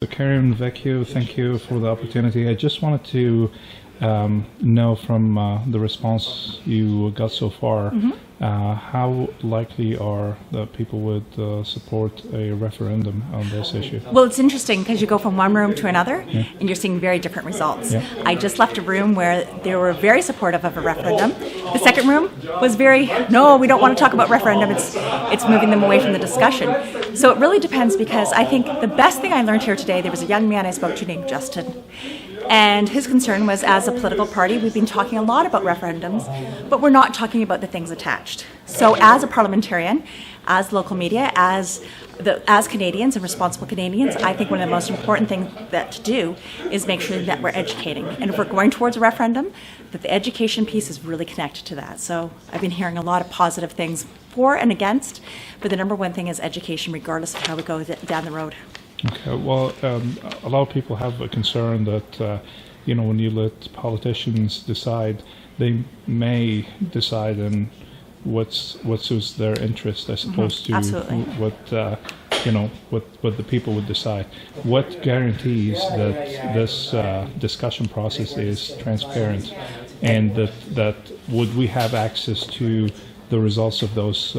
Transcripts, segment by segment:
So Karen, Vecchio, thank you for the opportunity. I just wanted to know from the response you got so far, how likely are the people would support a referendum on this issue? Well, it's interesting because you go from one room to another and you're seeing very different results. Yeah. I just left a room where they were very supportive of a referendum. The second room was very, no, we don't want to talk about referendum. It's moving them away from the discussion. So it really depends, because I think the best thing I learned here today, there was a young man I spoke to named Justin. And his concern was, as a political party, we've been talking a lot about referendums, but we're not talking about the things attached. So as a parliamentarian, as local media, as Canadians and responsible Canadians, I think one of the most important things to do is make sure that we're educating. And if we're going towards a referendum, that the education piece is really connected to that. So I've been hearing a lot of positive things for and against, but the number one thing is education, regardless of how we go down the road. Okay, well, a lot of people have a concern that, when you let politicians decide, they may decide in what suits their interest as opposed to Absolutely. what the people would decide. What guarantees that this discussion process is transparent, and that would we have access to the results of those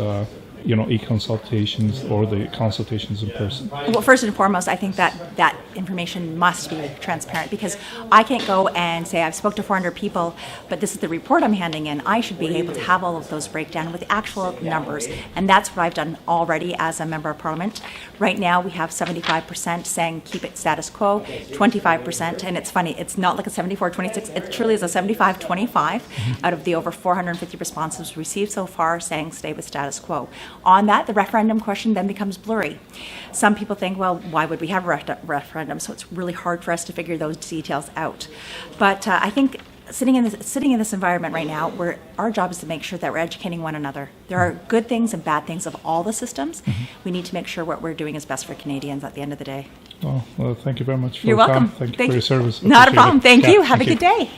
e-consultations or the consultations in person? Well, first and foremost, I think that information must be transparent, because I can't go and say I've spoke to 400 people, but this is the report I'm handing in. I should be able to have all of those breakdown with actual numbers, and that's what I've done already as a member of Parliament. Right now, we have 75% saying keep it status quo, 25%, and it's funny, it's not like a 74-26, it truly is a 75-25 out of the over 450 responses received so far saying stay with status quo. On that, the referendum question then becomes blurry. Some people think, well, why would we have a referendum? So it's really hard for us to figure those details out. But I think sitting in this environment right now, where our job is to make sure that we're educating one another. There are good things and bad things of all the systems. We need to make sure what we're doing is best for Canadians at the end of the day. Well, thank you very much for You're your welcome. time. Thank you for your service. Not a Appreciate problem. it. Thank Yeah, you. Have thank a good day.